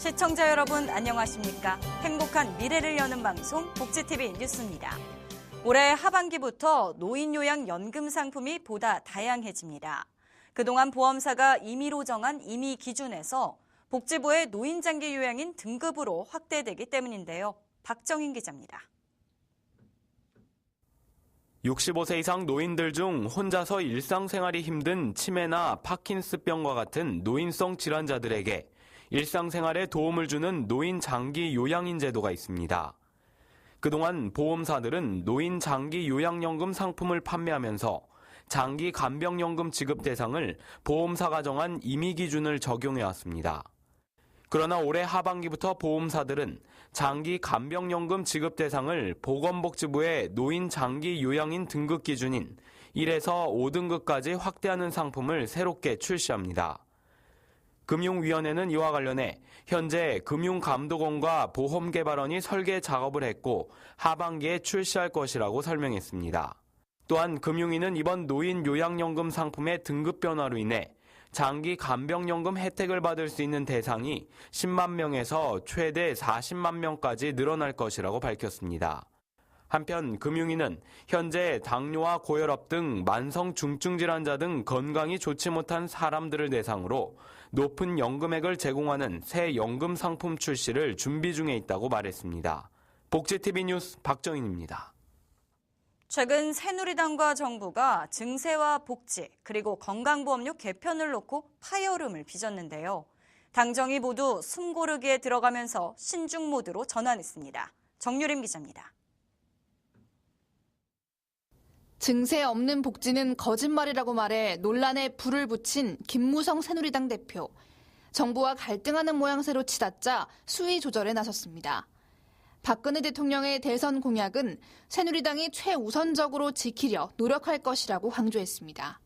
시청자 여러분 안녕하십니까? 행복한 미래를 여는 방송 복지TV 뉴스입니다. 올해 하반기부터 노인요양연금 상품이 보다 다양해집니다. 그동안 보험사가 임의로 정한 임의 기준에서 복지부의 노인장기 요양인 등급으로 확대되기 때문인데요. 박정인 기자입니다. 65세 이상 노인들 중 혼자서 일상생활이 힘든 치매나 파킨스병과 같은 노인성 질환자들에게 일상생활에 도움을 주는 노인 장기 요양인 제도가 있습니다. 그동안 보험사들은 노인 장기 요양연금 상품을 판매하면서 장기 간병연금 지급 대상을 보험사가 정한 임의 기준을 적용해왔습니다. 그러나 올해 하반기부터 보험사들은 장기 간병연금 지급 대상을 보건복지부의 노인 장기 요양인 등급 기준인 1에서 5등급까지 확대하는 상품을 새롭게 출시합니다. 금융위원회는 이와 관련해 현재 금융감독원과 보험개발원이 설계 작업을 했고 하반기에 출시할 것이라고 설명했습니다. 또한 금융위는 이번 노인 요양연금 상품의 등급 변화로 인해 장기 간병연금 혜택을 받을 수 있는 대상이 10만 명에서 최대 40만 명까지 늘어날 것이라고 밝혔습니다. 한편 금융위는 현재 당뇨와 고혈압 등 만성 중증 질환자 등 건강이 좋지 못한 사람들을 대상으로 높은 연금액을 제공하는 새 연금 상품 출시를 준비 중에 있다고 말했습니다. 복지TV 뉴스 박정인입니다. 최근 새누리당과 정부가 증세와 복지 그리고 건강보험료 개편을 놓고 파열음을 빚었는데요. 당정이 모두 숨고르기에 들어가면서 신중 모드로 전환했습니다. 정유림 기자입니다. 증세 없는 복지는 거짓말이라고 말해 논란에 불을 붙인 김무성 새누리당 대표. 정부와 갈등하는 모양새로 치닫자 수위 조절에 나섰습니다. 박근혜 대통령의 대선 공약은 새누리당이 최우선적으로 지키려 노력할 것이라고 강조했습니다.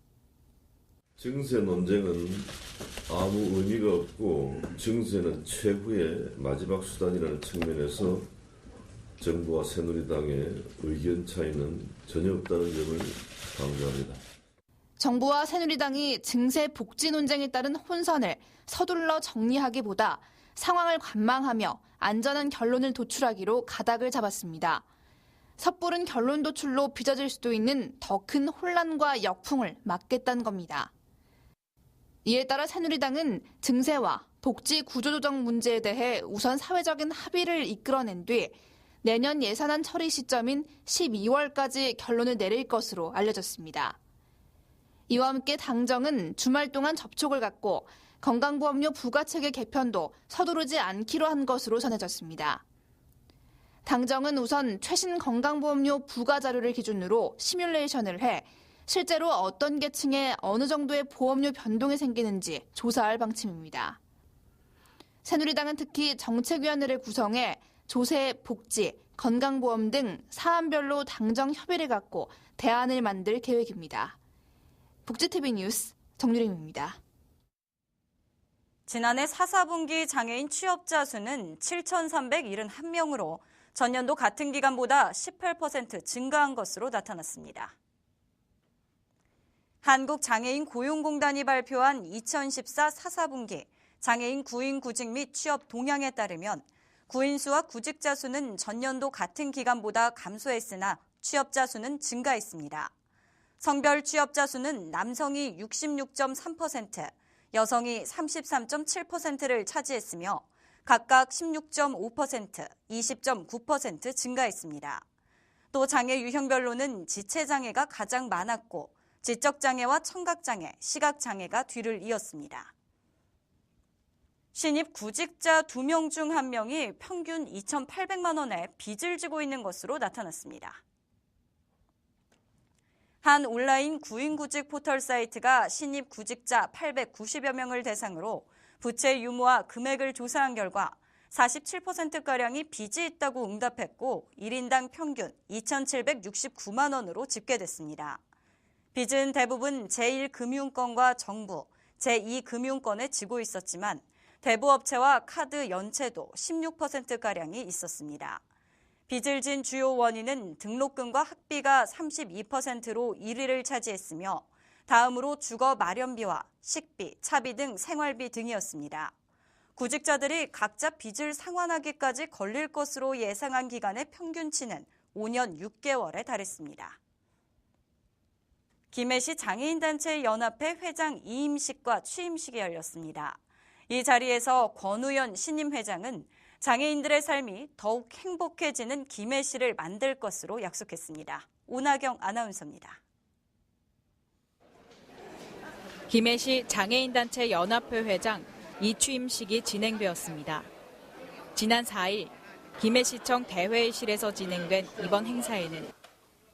증세 논쟁은 아무 의미가 없고 증세는 최후의 마지막 수단이라는 측면에서 정부와 새누리당의 의견 차이는 전혀 없다는 점을 강조합니다. 정부와 새누리당이 증세 복지 논쟁에 따른 혼선을 서둘러 정리하기보다 상황을 관망하며 안전한 결론을 도출하기로 가닥을 잡았습니다. 섣부른 결론 도출로 빚어질 수도 있는 더 큰 혼란과 역풍을 막겠다는 겁니다. 이에 따라 새누리당은 증세와 복지 구조조정 문제에 대해 우선 사회적인 합의를 이끌어낸 뒤 내년 예산안 처리 시점인 12월까지 결론을 내릴 것으로 알려졌습니다. 이와 함께 당정은 주말 동안 접촉을 갖고 건강보험료 부과체계 개편도 서두르지 않기로 한 것으로 전해졌습니다. 당정은 우선 최신 건강보험료 부과 자료를 기준으로 시뮬레이션을 해 실제로 어떤 계층에 어느 정도의 보험료 변동이 생기는지 조사할 방침입니다. 새누리당은 특히 정책위원회를 구성해 조세, 복지, 건강보험 등 사안별로 당정 협의를 갖고 대안을 만들 계획입니다. 복지TV 뉴스 정유림입니다. 지난해 4, 4분기 장애인 취업자 수는 7,371명으로 전년도 같은 기간보다 18% 증가한 것으로 나타났습니다. 한국장애인고용공단이 발표한 2014 4, 4분기 장애인 구인 구직 및 취업 동향에 따르면 구인 수와 구직자 수는 전년도 같은 기간보다 감소했으나 취업자 수는 증가했습니다. 성별 취업자 수는 남성이 66.3%, 여성이 33.7%를 차지했으며 각각 16.5%, 20.9% 증가했습니다. 또 장애 유형별로는 지체장애가 가장 많았고 지적장애와 청각장애, 시각장애가 뒤를 이었습니다. 신입 구직자 2명 중 1명이 평균 2,800만 원의 빚을 지고 있는 것으로 나타났습니다. 한 온라인 구인구직 포털 사이트가 신입 구직자 890여 명을 대상으로 부채 유무와 금액을 조사한 결과 47%가량이 빚이 있다고 응답했고 1인당 평균 2,769만 원으로 집계됐습니다. 빚은 대부분 제1금융권과 정부, 제2금융권에 지고 있었지만 대부업체와 카드 연체도 16%가량이 있었습니다. 빚을 진 주요 원인은 등록금과 학비가 32%로 1위를 차지했으며 다음으로 주거 마련비와 식비, 차비 등 생활비 등이었습니다. 구직자들이 각자 빚을 상환하기까지 걸릴 것으로 예상한 기간의 평균치는 5년 6개월에 달했습니다. 김해시 장애인단체 연합회 회장 이임식과 취임식이 열렸습니다. 이 자리에서 권우연 신임 회장은 장애인들의 삶이 더욱 행복해지는 김해시를 만들 것으로 약속했습니다. 오나경 아나운서입니다. 김해시 장애인단체 연합회 회장 이 취임식이 진행되었습니다. 지난 4일 김해시청 대회의실에서 진행된 이번 행사에는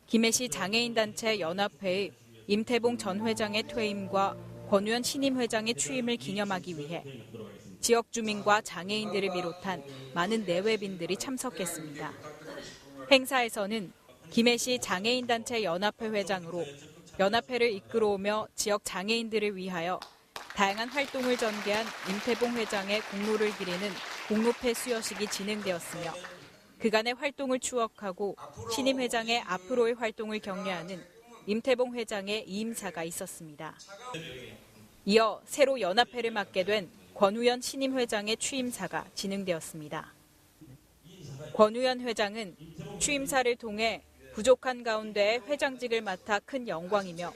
김해시 장애인단체 연합회의 임태봉 전 회장의 퇴임과 권우연 신임 회장의 취임을 기념하기 위해 지역 주민과 장애인들을 비롯한 많은 내외빈들이 참석했습니다. 행사에서는 김해시 장애인단체 연합회 회장으로 연합회를 이끌어오며 지역 장애인들을 위하여 다양한 활동을 전개한 임태봉 회장의 공로를 기리는 공로패 수여식이 진행되었으며 그간의 활동을 추억하고 신임 회장의 앞으로의 활동을 격려하는 임태봉 회장의 이임사가 있었습니다. 이어 새로 연합회를 맡게 된 권우연 신임 회장의 취임사가 진행되었습니다. 권우연 회장은 취임사를 통해 부족한 가운데 회장직을 맡아 큰 영광이며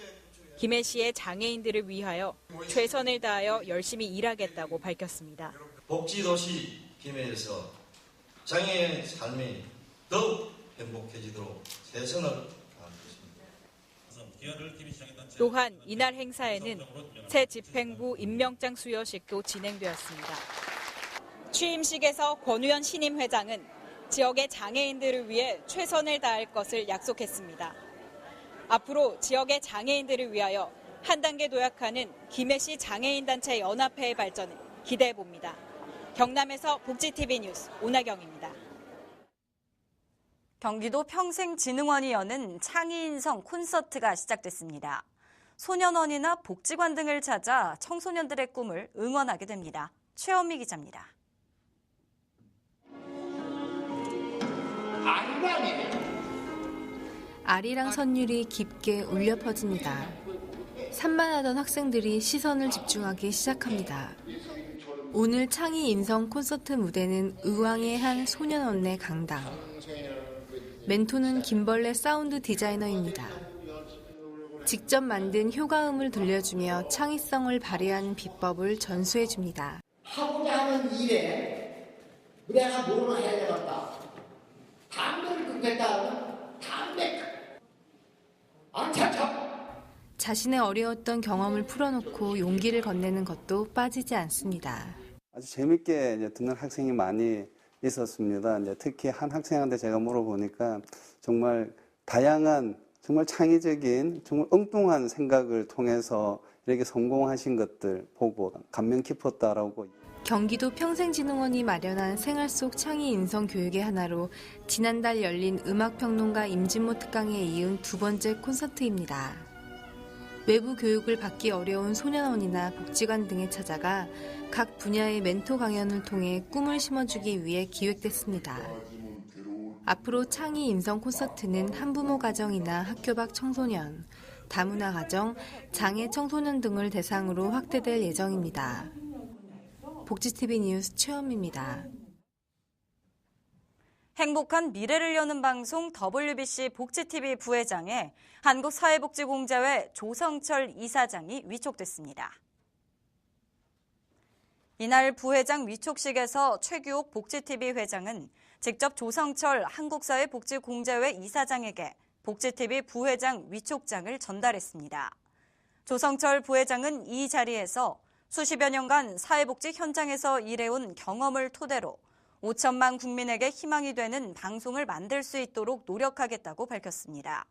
김해시의 장애인들을 위하여 최선을 다하여 열심히 일하겠다고 밝혔습니다. 복지도시 김해에서 장애인의 삶이 더욱 행복해지도록 최선을 다하겠습니다. 또한 이날 행사에는 새 집행부 임명장 수여식도 진행되었습니다. 취임식에서 권우연 신임 회장은 지역의 장애인들을 위해 최선을 다할 것을 약속했습니다. 앞으로 지역의 장애인들을 위하여 한 단계 도약하는 김해시 장애인단체 연합회의 발전을 기대해 봅니다. 경남에서 복지TV 뉴스 오나경입니다. 경기도 평생진흥원이 여는 창의인성 콘서트가 시작됐습니다. 소년원이나 복지관 등을 찾아 청소년들의 꿈을 응원하게 됩니다. 최현미 기자입니다. 아리랑 선율이 깊게 울려 퍼집니다. 산만하던 학생들이 시선을 집중하기 시작합니다. 오늘 창의 인성 콘서트 무대는 의왕의 한 소년원 내 강당. 멘토는 김벌레 사운드 디자이너입니다. 직접 만든 효과음을 들려주며 창의성을 발휘하는 비법을 전수해줍니다. 하고자 하는 일에 내가 뭐를 해야 되겠다. 담배를 끊겠다 하면 담배 안차차. 자신의 어려웠던 경험을 풀어놓고 용기를 건네는 것도 빠지지 않습니다. 아주 재밌게 듣는 학생이 많이 있었습니다. 특히 한 학생한테 제가 물어보니까 정말 다양한, 정말 창의적인, 정말 엉뚱한 생각을 통해서 이렇게 성공하신 것들 보고 감명 깊었다라고. 경기도 평생진흥원이 마련한 생활 속 창의 인성 교육의 하나로 지난달 열린 음악평론가 임진모 특강에 이은 두 번째 콘서트입니다. 외부 교육을 받기 어려운 소년원이나 복지관 등에 찾아가 각 분야의 멘토 강연을 통해 꿈을 심어주기 위해 기획됐습니다. 앞으로 창의 인성 콘서트는 한부모 가정이나 학교 밖 청소년, 다문화 가정, 장애 청소년 등을 대상으로 확대될 예정입니다. 복지TV 뉴스 최현미입니다. 행복한 미래를 여는 방송 WBC 복지TV 부회장에 한국사회복지공제회 조성철 이사장이 위촉됐습니다. 이날 부회장 위촉식에서 최규옥 복지TV 회장은 직접 조성철 한국사회복지공제회 이사장에게 복지TV 부회장 위촉장을 전달했습니다. 조성철 부회장은 이 자리에서 수십여 년간 사회복지 현장에서 일해온 경험을 토대로 5천만 국민에게 희망이 되는 방송을 만들 수 있도록 노력하겠다고 밝혔습니다.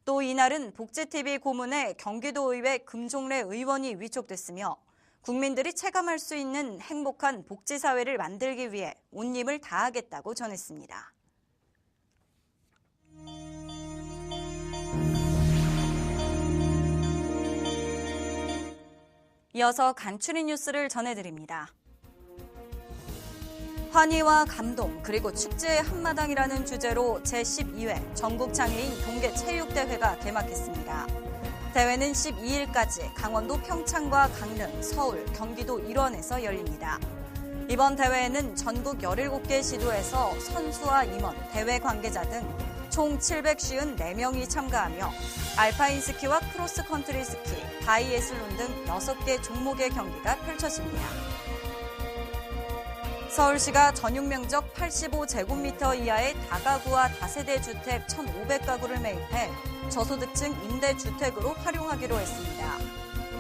또 이날은 복지TV 고문에 경기도의회 금종래 의원이 위촉됐으며 국민들이 체감할 수 있는 행복한 복지사회를 만들기 위해 온 힘을 다하겠다고 전했습니다. 이어서 간추린 뉴스를 전해드립니다. 환희와 감동 그리고 축제의 한마당이라는 주제로 제12회 전국장애인 동계체육대회가 개막했습니다. 대회는 12일까지 강원도 평창과 강릉, 서울, 경기도 일원에서 열립니다. 이번 대회에는 전국 17개 시도에서 선수와 임원, 대회 관계자 등 총 754명이 참가하며 알파인 스키와 크로스 컨트리 스키, 바이애슬론 등 6개 종목의 경기가 펼쳐집니다. 서울시가 전용 면적 85제곱미터 이하의 다가구와 다세대 주택 1,500가구를 매입해 저소득층 임대주택으로 활용하기로 했습니다.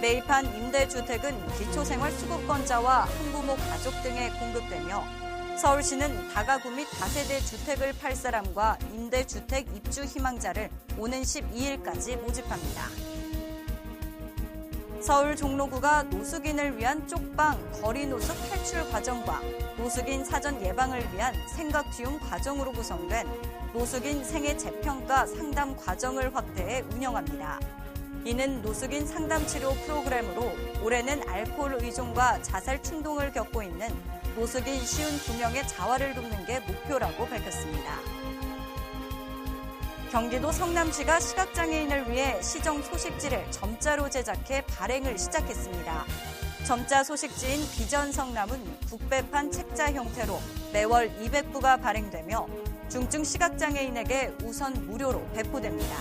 매입한 임대주택은 기초생활수급권자와 한부모 가족 등에 공급되며 서울시는 다가구 및 다세대 주택을 팔 사람과 임대주택 입주 희망자를 오는 12일까지 모집합니다. 서울 종로구가 노숙인을 위한 쪽방 거리 노숙 탈출 과정과 노숙인 사전 예방을 위한 생각튀움 과정으로 구성된 노숙인 생애 재평가 상담 과정을 확대해 운영합니다. 이는 노숙인 상담 치료 프로그램으로 올해는 알코올 의존과 자살 충동을 겪고 있는 노숙인 52명의 자활을 돕는 게 목표라고 밝혔습니다. 경기도 성남시가 시각장애인을 위해 시정 소식지를 점자로 제작해 발행을 시작했습니다. 점자 소식지인 비전 성남은 국배판 책자 형태로 매월 200부가 발행되며 중증 시각장애인에게 우선 무료로 배포됩니다.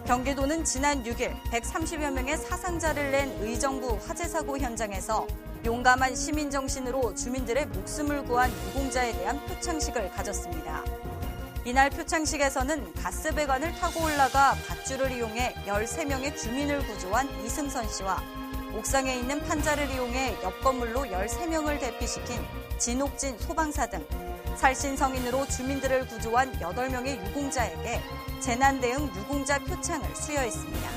경기도는 지난 6일 130여 명의 사상자를 낸 의정부 화재 사고 현장에서 용감한 시민정신으로 주민들의 목숨을 구한 유공자에 대한 표창식을 가졌습니다. 이날 표창식에서는 가스배관을 타고 올라가 밧줄을 이용해 13명의 주민을 구조한 이승선 씨와 옥상에 있는 판자를 이용해 옆 건물로 13명을 대피시킨 진옥진 소방사 등 살신성인으로 주민들을 구조한 8명의 유공자에게 재난대응 유공자 표창을 수여했습니다.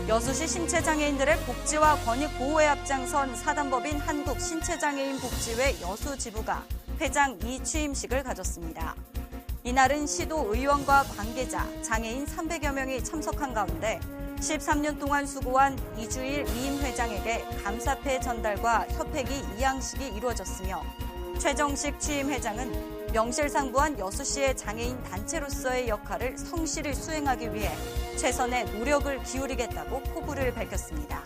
여수시 신체장애인들의 복지와 권익 보호에 앞장선 사단법인 한국신체장애인 복지회 여수지부가 회장 2취임식을 가졌습니다. 이날은 시도 의원과 관계자, 장애인 300여 명이 참석한 가운데 13년 동안 수고한 이주일 이임 회장에게 감사패 전달과 협회기 이양식이 이루어졌으며 최정식 취임 회장은 명실상부한 여수시의 장애인 단체로서의 역할을 성실히 수행하기 위해 최선의 노력을 기울이겠다고 포부를 밝혔습니다.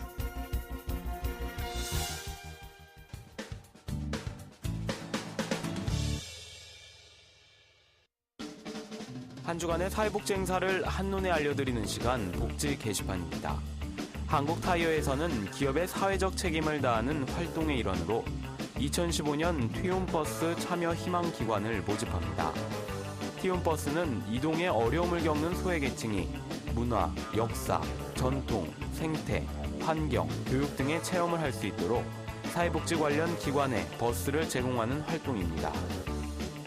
한 주간의 사회복지 행사를 한눈에 알려드리는 시간 복지 게시판입니다. 한국타이어에서는 기업의 사회적 책임을 다하는 활동의 일환으로 2015년 티움버스 참여 희망 기관을 모집합니다. 티움버스는 이동에 어려움을 겪는 소외계층이 문화, 역사, 전통, 생태, 환경, 교육 등의 체험을 할 수 있도록 사회복지 관련 기관에 버스를 제공하는 활동입니다.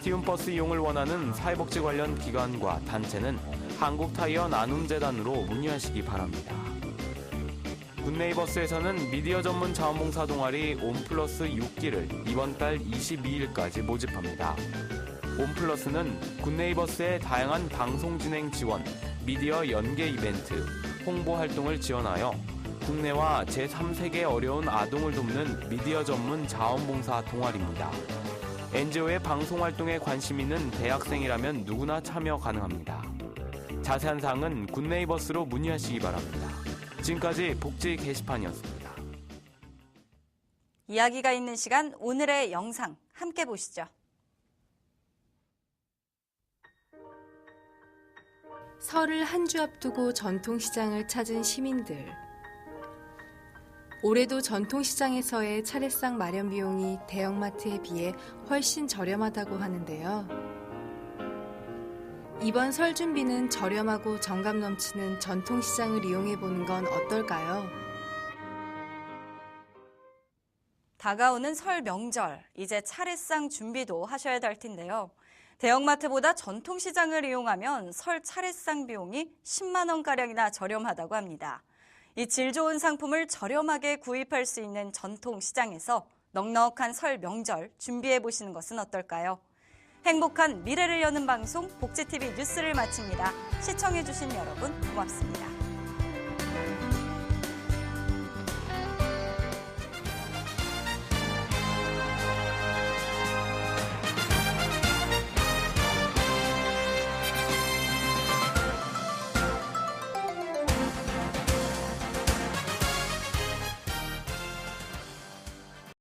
티움버스 이용을 원하는 사회복지 관련 기관과 단체는 한국타이어 나눔재단으로 문의하시기 바랍니다. 굿네이버스에서는 미디어 전문 자원봉사 동아리 온플러스 6기를 이번 달 22일까지 모집합니다. 온플러스는 굿네이버스의 다양한 방송 진행 지원, 미디어 연계 이벤트, 홍보 활동을 지원하여 국내와 제3세계 어려운 아동을 돕는 미디어 전문 자원봉사 동아리입니다. NGO의 방송 활동에 관심 있는 대학생이라면 누구나 참여 가능합니다. 자세한 사항은 굿네이버스로 문의하시기 바랍니다. 지금까지 복지 게시판이었습니다. 이야기가 있는 시간 오늘의 영상 함께 보시죠. 설을 한 주 앞두고 전통시장을 찾은 시민들. 올해도 전통시장에서의 차례상 마련 비용이 대형마트에 비해 훨씬 저렴하다고 하는데요. 이번 설 준비는 저렴하고 정감 넘치는 전통시장을 이용해보는 건 어떨까요? 다가오는 설 명절, 이제 차례상 준비도 하셔야 될 텐데요. 대형마트보다 전통시장을 이용하면 설 차례상 비용이 10만 원가량이나 저렴하다고 합니다. 이 질 좋은 상품을 저렴하게 구입할 수 있는 전통시장에서 넉넉한 설 명절 준비해보시는 것은 어떨까요? 행복한 미래를 여는 방송 복지TV 뉴스를 마칩니다. 시청해주신 여러분 고맙습니다.